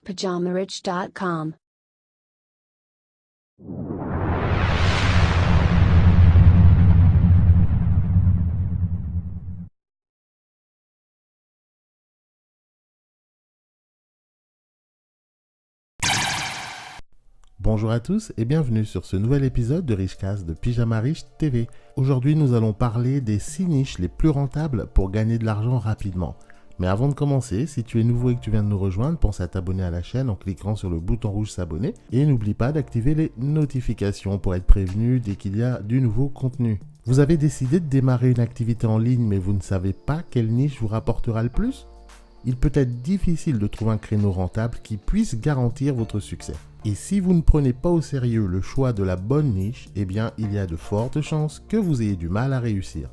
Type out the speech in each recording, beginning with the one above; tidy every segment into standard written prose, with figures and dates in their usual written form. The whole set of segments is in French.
PajamaRich.com. Bonjour à tous et bienvenue sur ce nouvel épisode de Richcast de Pyjama Rich TV. Aujourd'hui, nous allons parler des 6 niches les plus rentables pour gagner de l'argent rapidement. Mais avant de commencer, si tu es nouveau et que tu viens de nous rejoindre, pense à t'abonner à la chaîne en cliquant sur le bouton rouge s'abonner et n'oublie pas d'activer les notifications pour être prévenu dès qu'il y a du nouveau contenu. Vous avez décidé de démarrer une activité en ligne mais vous ne savez pas quelle niche vous rapportera le plus ? Il peut être difficile de trouver un créneau rentable qui puisse garantir votre succès. Et si vous ne prenez pas au sérieux le choix de la bonne niche, eh bien il y a de fortes chances que vous ayez du mal à réussir.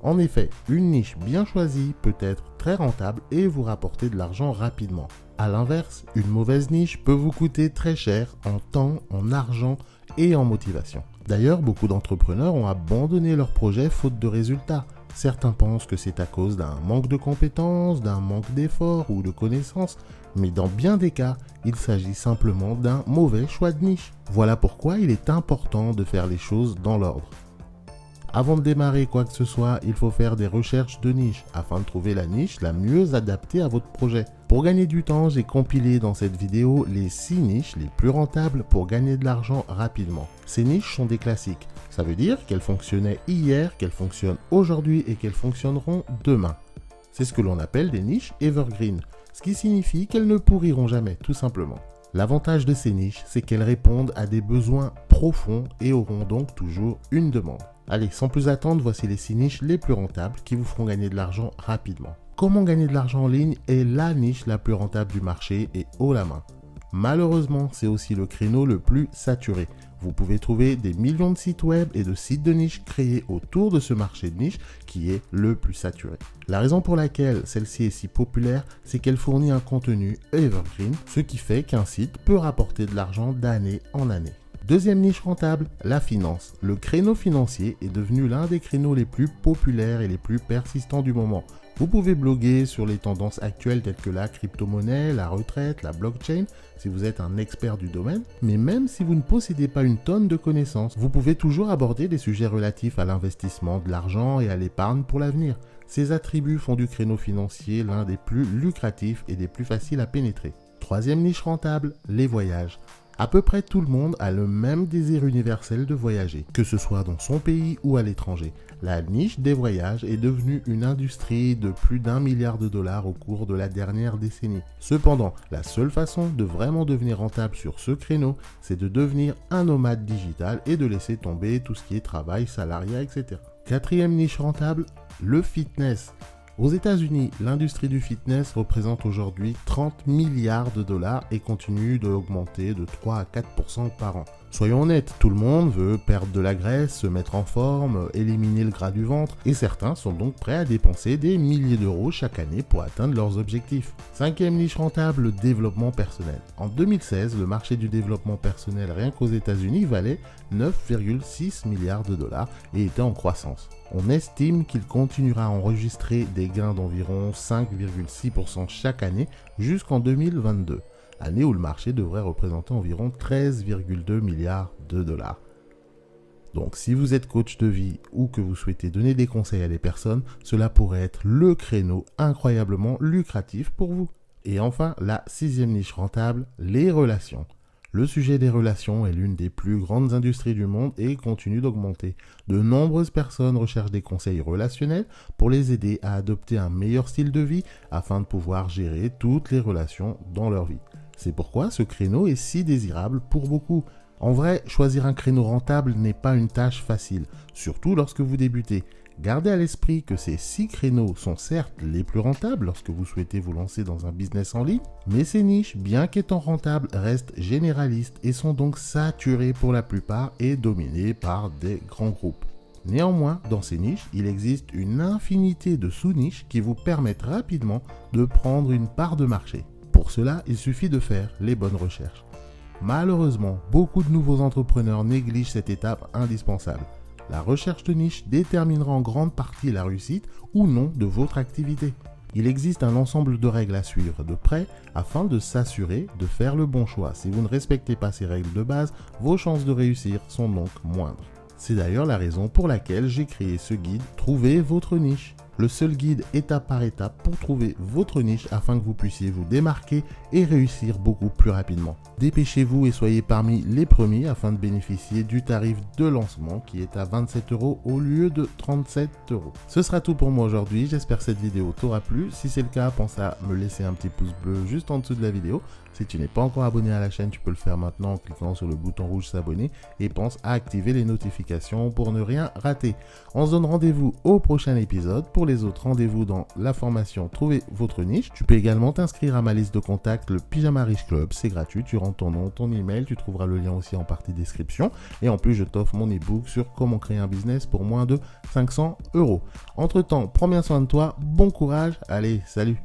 En effet, une niche bien choisie peut être très rentable et vous rapporter de l'argent rapidement. A l'inverse, une mauvaise niche peut vous coûter très cher en temps, en argent et en motivation. D'ailleurs, beaucoup d'entrepreneurs ont abandonné leur projet faute de résultats. Certains pensent que c'est à cause d'un manque de compétences, d'un manque d'efforts ou de connaissances, mais dans bien des cas, il s'agit simplement d'un mauvais choix de niche. Voilà pourquoi il est important de faire les choses dans l'ordre. Avant de démarrer quoi que ce soit, il faut faire des recherches de niche afin de trouver la niche la mieux adaptée à votre projet. Pour gagner du temps, j'ai compilé dans cette vidéo les 6 niches les plus rentables pour gagner de l'argent rapidement. Ces niches sont des classiques. Ça veut dire qu'elles fonctionnaient hier, qu'elles fonctionnent aujourd'hui et qu'elles fonctionneront demain. C'est ce que l'on appelle des niches evergreen, ce qui signifie qu'elles ne pourriront jamais, tout simplement. L'avantage de ces niches, c'est qu'elles répondent à des besoins profonds et auront donc toujours une demande. Allez, sans plus attendre, voici les 6 niches les plus rentables qui vous feront gagner de l'argent rapidement. Comment gagner de l'argent en ligne est la niche la plus rentable du marché et haut la main. Malheureusement, c'est aussi le créneau le plus saturé. Vous pouvez trouver des millions de sites web et de sites de niche créés autour de ce marché de niche qui est le plus saturé. La raison pour laquelle celle-ci est si populaire, c'est qu'elle fournit un contenu evergreen, ce qui fait qu'un site peut rapporter de l'argent d'année en année. Deuxième niche rentable, la finance. Le créneau financier est devenu l'un des créneaux les plus populaires et les plus persistants du moment. Vous pouvez bloguer sur les tendances actuelles telles que la crypto-monnaie, la retraite, la blockchain, si vous êtes un expert du domaine. Mais même si vous ne possédez pas une tonne de connaissances, vous pouvez toujours aborder des sujets relatifs à l'investissement de l'argent et à l'épargne pour l'avenir. Ces attributs font du créneau financier l'un des plus lucratifs et des plus faciles à pénétrer. Troisième niche rentable, les voyages. À peu près tout le monde a le même désir universel de voyager, que ce soit dans son pays ou à l'étranger. La niche des voyages est devenue une industrie de plus d'1 milliard de dollars au cours de la dernière décennie. Cependant, la seule façon de vraiment devenir rentable sur ce créneau, c'est de devenir un nomade digital et de laisser tomber tout ce qui est travail, salariat, etc. Quatrième niche rentable, le fitness. Aux États-Unis, l'industrie du fitness représente aujourd'hui 30 milliards de dollars et continue d'augmenter de 3 à 4% par an. Soyons honnêtes, tout le monde veut perdre de la graisse, se mettre en forme, éliminer le gras du ventre et certains sont donc prêts à dépenser des milliers d'euros chaque année pour atteindre leurs objectifs. Cinquième niche rentable, le développement personnel. En 2016, le marché du développement personnel rien qu'aux États-Unis valait 9,6 milliards de dollars et était en croissance. On estime qu'il continuera à enregistrer des gains d'environ 5,6% chaque année jusqu'en 2022, année où le marché devrait représenter environ 13,2 milliards de dollars. Donc si vous êtes coach de vie ou que vous souhaitez donner des conseils à des personnes, cela pourrait être le créneau incroyablement lucratif pour vous. Et enfin, la sixième niche rentable, les relations. Le sujet des relations est l'une des plus grandes industries du monde et continue d'augmenter. De nombreuses personnes recherchent des conseils relationnels pour les aider à adopter un meilleur style de vie afin de pouvoir gérer toutes les relations dans leur vie. C'est pourquoi ce créneau est si désirable pour beaucoup. En vrai, choisir un créneau rentable n'est pas une tâche facile, surtout lorsque vous débutez. Gardez à l'esprit que ces 6 créneaux sont certes les plus rentables lorsque vous souhaitez vous lancer dans un business en ligne, mais ces niches, bien qu'étant rentables, restent généralistes et sont donc saturées pour la plupart et dominées par des grands groupes. Néanmoins, dans ces niches, il existe une infinité de sous-niches qui vous permettent rapidement de prendre une part de marché. Pour cela, il suffit de faire les bonnes recherches. Malheureusement, beaucoup de nouveaux entrepreneurs négligent cette étape indispensable. La recherche de niche déterminera en grande partie la réussite ou non de votre activité. Il existe un ensemble de règles à suivre de près afin de s'assurer de faire le bon choix. Si vous ne respectez pas ces règles de base, vos chances de réussir sont donc moindres. C'est d'ailleurs la raison pour laquelle j'ai créé ce guide « Trouvez votre niche ». Le seul guide étape par étape pour trouver votre niche afin que vous puissiez vous démarquer et réussir beaucoup plus rapidement. Dépêchez-vous et soyez parmi les premiers afin de bénéficier du tarif de lancement qui est à 27 € au lieu de 37 €. Ce sera tout pour moi aujourd'hui, j'espère que cette vidéo t'aura plu. Si c'est le cas, pense à me laisser un petit pouce bleu juste en dessous de la vidéo. Si tu n'es pas encore abonné à la chaîne, tu peux le faire maintenant en cliquant sur le bouton rouge s'abonner et pense à activer les notifications pour ne rien rater. On se donne rendez-vous au prochain épisode. Pour les autres, rendez-vous dans la formation Trouvez votre niche. Tu peux également t'inscrire à ma liste de contacts, le Pyjama Riche Club. C'est gratuit, tu rentres ton nom, ton email, tu trouveras le lien aussi en partie description. Et en plus, je t'offre mon ebook sur comment créer un business pour moins de 500 €. Entre-temps, prends bien soin de toi, bon courage, allez, salut!